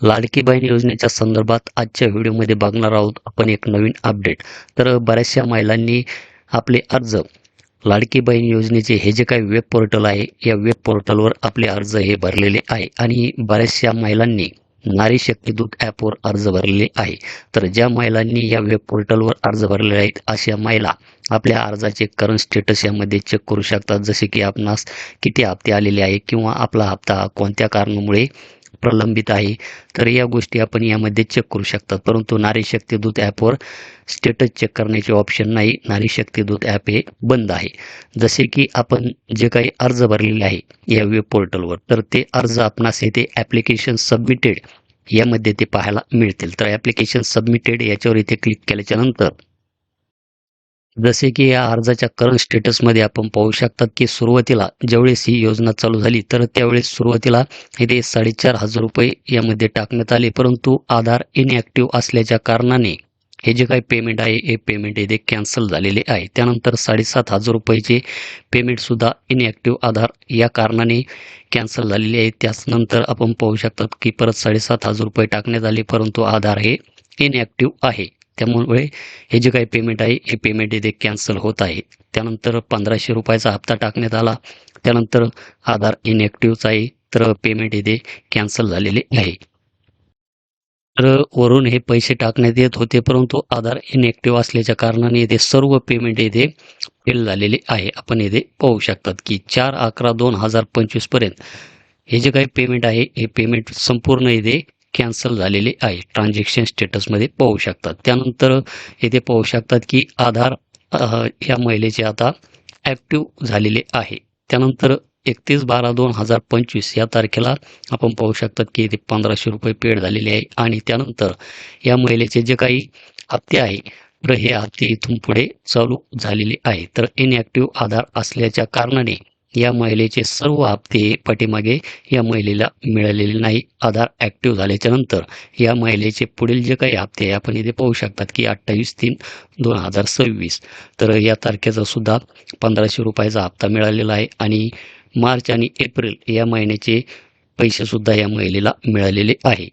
लाडकी बहीण योजनेच्या संदर्भात आजच्या व्हिडिओमध्ये बघणार आहोत आपण एक नवीन अपडेट. तर बऱ्याचशा महिलांनी आपले अर्ज लाडकी बहीण योजनेचे हे जे काही वेब पोर्टल आहे, या वेब पोर्टलवर आपले अर्ज हे भरलेले आहे आणि बऱ्याचशा महिलांनी नारी शक्ती दूत ॲपवर अर्ज भरलेले आहे. तर ज्या महिलांनी या वेब पोर्टलवर अर्ज भरलेले आहेत, अशा महिला आपल्या अर्जाचे करंट स्टेटस यामध्ये चेक करू शकतात. जसे की आपणास किती हप्ते आलेले आहे किंवा आपला हप्ता कोणत्या कारणामुळे प्रलंबित आहे. तर या गोष्टी आपण यामध्ये चेक करू शकतात. परंतु नारी शक्ती दूत ॲपवर स्टेटस चेक करण्याचे ऑप्शन नाही. नारी शक्ती दूत ॲप हे बंद आहे. जसे की आपण जे काही अर्ज भरलेले आहे या वेब पोर्टलवर, तर ते अर्ज आपणास येथे ॲप्लिकेशन सबमिटेड यामध्ये ते पाहायला मिळतील. तर ॲप्लिकेशन सबमिटेड याच्यावर इथे क्लिक केल्याच्यानंतर जसे की या अर्जाच्या करंट स्टेटसमध्ये आपण पाहू शकतात की सुरुवातीला ज्यावेळेस ही योजना चालू झाली, तर त्यावेळेस सुरुवातीला इथे 4,500 रुपये यामध्ये टाकण्यात आले. परंतु आधार इनॲक्टिव्ह असल्याच्या कारणाने हे जे काही पेमेंट आहे, हे पेमेंट इथे कॅन्सल झालेले आहे. त्यानंतर 7,500 रुपयेचे पेमेंटसुद्धा इनॲक्टिव्ह आधार या कारणाने कॅन्सल झालेले आहे. त्याचनंतर आपण पाहू शकतात की परत 7,500 रुपये टाकण्यात आले, परंतु आधार हे इनॲक्टिव्ह आहे. त्यामुळे हे जे काही पेमेंट आहे, हे पेमेंट इथे कॅन्सल होत आहे. त्यानंतर 1,500 रुपयाचा हप्ता टाकण्यात आला. त्यानंतर आधार इनॲक्टिव्हच आहे, तर पेमेंट इथे कॅन्सल झालेले आहे. तर वरून हे पैसे टाकण्यात येत होते, परंतु आधार इनॲक्टिव्ह असल्याच्या कारणाने इथे सर्व पेमेंट इथे फेल झालेले आहे. आपण इथे पाहू शकतात की 4/11/2025 पर्यंत हे जे काही पेमेंट आहे, हे पेमेंट संपूर्ण इथे कॅन्सल झालेले आहे. ट्रान्झॅक्शन स्टेटसमध्ये पाहू शकतात. त्यानंतर इथे पाहू शकतात की आधार ह्या महिलेचे आता ॲक्टिव्ह झालेले आहे. त्यानंतर 31/12/2025 या तारखेला आपण पाहू शकतात की इथे 1,500 रुपये पेड झालेले आहे आणि त्यानंतर या महिलेचे जे काही हप्ते आहे, तर हे हप्ते इथून पुढे चालू झालेले आहे. तर इनॲक्टिव्ह आधार असल्याच्या कारणाने या महिलेचे सर्व हप्ते पाठीमागे या महिलेला मिळालेले नाही. आधार ॲक्टिव्ह झाल्याच्या नंतर या महिलेचे पुढील जे काही हप्ते आहे, आपण इथे पाहू शकतात की 28/3/2026 तर या तारखेचा सुद्धा 1,500 रुपयाचा हप्ता मिळालेला आहे आणि मार्च आणि एप्रिल या महिन्याचे पैसेसुद्धा या महिलेला मिळालेले आहे.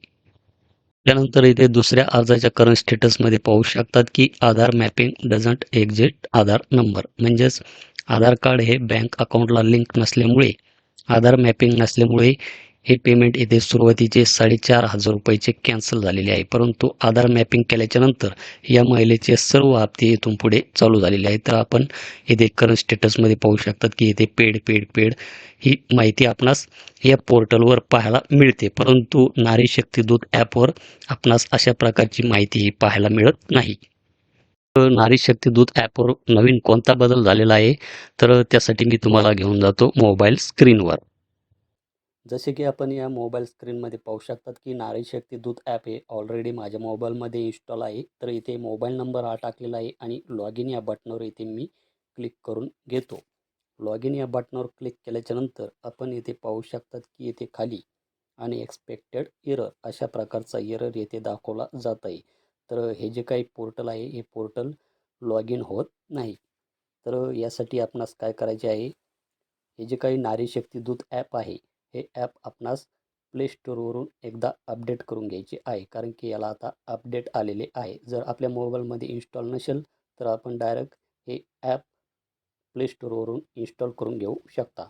त्यानंतर इथे दुसऱ्या अर्जाच्या करंट स्टेटसमध्ये पाहू शकतात की Aadhaar mapping doesn't exist Aadhaar number, म्हणजेच आधार कार्ड हे बँक अकाउंटला लिंक नसल्यामुळे, आधार मॅपिंग नसल्यामुळे हे पेमेंट इथे सुरुवातीचे 4,500 रुपयाचे कॅन्सल झालेले आहे. परंतु आधार मॅपिंग केल्याच्यानंतर या महिलेचे सर्व हप्ते इथून पुढे चालू झालेले आहेत. तर आपण इथे करंट स्टेटसमध्ये पाहू शकतात की इथे पेड पेड पेड ही माहिती आपणास या पोर्टलवर पाहायला मिळते. परंतु नारी शक्ती दूत ॲपवर आपणास अशा प्रकारची माहिती पाहायला मिळत नाही. नारी शक्ती दूत ॲपवर नवीन कोणता बदल झालेला आहे, तर त्यासाठी मी तुम्हाला घेऊन जातो मोबाईल स्क्रीनवर. जसे की आपण या मोबाईल स्क्रीनमध्ये पाहू शकतात की नारी शक्ती दूत ॲप हे ऑलरेडी माझ्या मोबाईलमध्ये इन्स्टॉल आहे. तर इथे मोबाईल नंबर हा टाकलेला आहे आणि लॉग इन या बटनावर इथे मी क्लिक करून घेतो. लॉग इन या बटनावर क्लिक केल्याच्यानंतर आपण इथे पाहू शकतात की इथे खाली अनएक्सपेक्टेड एरर अशा प्रकारचा एरर येथे दाखवला जात आहे. तर हे जे काही पोर्टल आहे, हे पोर्टल लॉग इन होत नाही. तर यासाठी आपणास काय करायचे आहे, हे जे काही नारी शक्ती दूत ॲप आहे, हे ॲप आपणास प्ले स्टोअरवरून एकदा अपडेट करून घ्यायचे आहे. कारण की याला आता अपडेट आलेले आहे. जर आपल्या मोबाईलमध्ये इन्स्टॉल नसेल, तर आपण डायरेक्ट हे ॲप प्ले स्टोअरवरून इन्स्टॉल करून घेऊ शकता.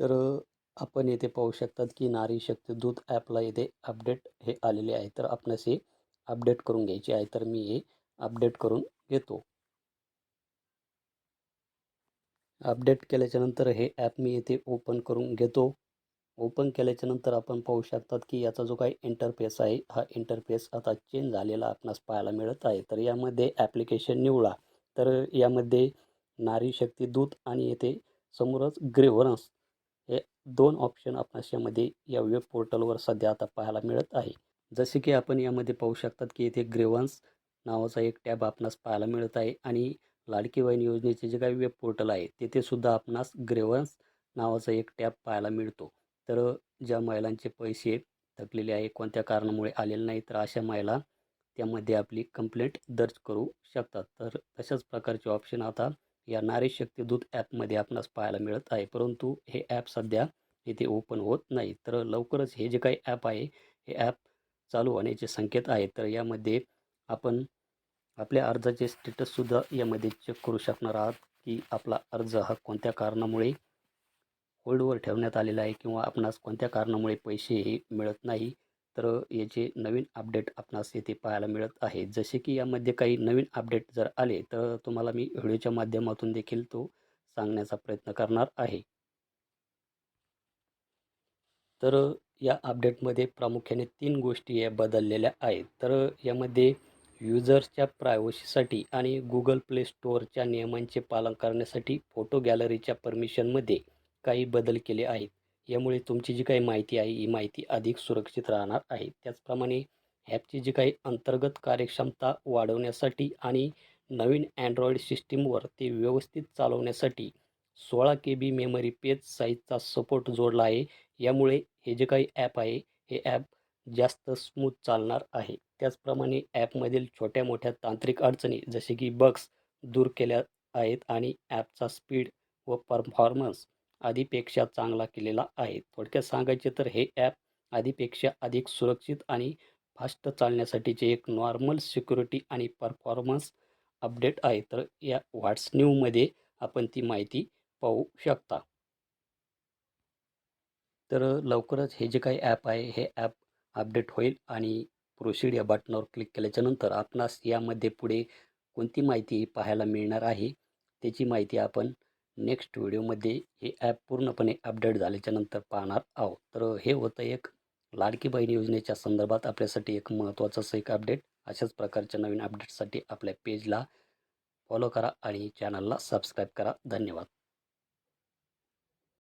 तर आपण येथे पाहू शकतात की नारी शक्ती दूत ॲपला येथे अपडेट हे आलेले आहे. तर आपणास हे अपडेट करून घ्यायचे आहे. तर मी हे अपडेट करून घेतो. अपडेट केल्याच्यानंतर हे ॲप मी येथे ओपन करून घेतो. ओपन केल्याच्यानंतर आपण पाहू शकतात की याचा जो काही इंटरफेस आहे, हा इंटरफेस आता चेंज झालेला आपणास पाहायला मिळत आहे. तर यामध्ये ॲप्लिकेशन निवडा. तर यामध्ये नारी शक्ती दूत आणि येथे समोरच ग्रीव्हन्स हे 2 ऑप्शन आपणास यामध्ये या वेब पोर्टलवर सध्या आता पाहायला मिळत आहे. जसे की आपण यामध्ये पाहू शकतात की इथे ग्रीव्हन्स नावाचा एक टॅब आपणास पाहायला मिळत आहे आणि लाडकी बहीण योजनेचे जे काही वेब पोर्टल आहे, तिथे सुद्धा आपणास ग्रीव्हन्स नावाचा एक टॅब पाहायला मिळतो. तर ज्या महिलांचे पैसे थकलेले आहे, कोणत्या कारणामुळे आलेले नाही, तर अशा महिला त्यामध्ये आपली कंप्लेंट दर्ज करू शकतात. तर तशाच प्रकारचे ऑप्शन आता या नारी शक्ती दूत ॲपमध्ये आपणास पाहायला मिळत आहे. परंतु हे ॲप सध्या इथे ओपन होत नाही. तर लवकरच हे जे काही ॲप आहे हे ॲप चालू होण्याचे संकेत आहेत. तर यामध्ये आपण आपल्या अर्जाचे स्टेटससुद्धा यामध्ये चेक करू शकणार आहात, की आपला अर्ज हा कोणत्या कारणामुळे होल्डवर ठेवण्यात आलेला आहे किंवा आपणास कोणत्या कारणामुळे पैसेही मिळत नाही. तर याचे नवीन अपडेट आपणास येथे पाहायला मिळत आहे. जसे की यामध्ये काही नवीन अपडेट जर आले तर तुम्हाला मी व्हिडिओच्या माध्यमातून देखील तो सांगण्याचा प्रयत्न करणार आहे. तर या अपडेटमध्ये प्रामुख्याने 3 गोष्टी या बदललेल्या आहेत. तर यामध्ये युजर्सच्या प्रायव्हसीसाठी आणि Google Play स्टोअरच्या नियमांचे पालन करण्यासाठी फोटो गॅलरीच्या परमिशनमध्ये काही बदल केले आहेत. यामुळे तुमची जी काही माहिती आहे ही माहिती अधिक सुरक्षित राहणार आहे. त्याचप्रमाणे ॲपची जी काही अंतर्गत कार्यक्षमता वाढवण्यासाठी आणि नवीन Android सिस्टीमवर ते व्यवस्थित चालवण्यासाठी 16 KB मेमरी पेज साईजचा सपोर्ट जोडला आहे. यामुळे हे जे काही ॲप आहे हे ॲप जास्त स्मूथ चालणार आहे. त्याचप्रमाणे ॲपमधील छोट्या-मोठ्या तांत्रिक अडचणी जसे की बग्स दूर केल्या आहेत आणि ॲपचा स्पीड व परफॉर्मन्स आधीपेक्षा चांगला केलेला आहे. थोडक्यात सांगायचे तर हे ॲप आधीपेक्षा अधिक सुरक्षित आणि फास्ट चालण्यासाठीचे एक नॉर्मल सिक्युरिटी आणि परफॉर्मन्स अपडेट आहे. तर या व्हॉट्स न्यूमध्ये आपण ती माहिती पाहू शकता. तर लवकरच हे जे काही ॲप आहे हे ॲप अपडेट होईल आणि प्रोसीड या बटनावर क्लिक केल्याच्यानंतर आपणास यामध्ये पुढे कोणती माहिती पाहायला मिळणार आहे त्याची माहिती आपण नेक्स्ट व्हिडिओमध्ये हे ॲप पूर्णपणे अपडेट झाल्याच्यानंतर पाहणार आहोत. तर हे होतं एक लाडकी बहीण योजनेच्या संदर्भात आपल्यासाठी एक महत्त्वाचं असं एक अपडेट. अशाच प्रकारच्या नवीन अपडेटसाठी आपल्या पेजला फॉलो करा आणि चॅनलला सबस्क्राईब करा. धन्यवाद.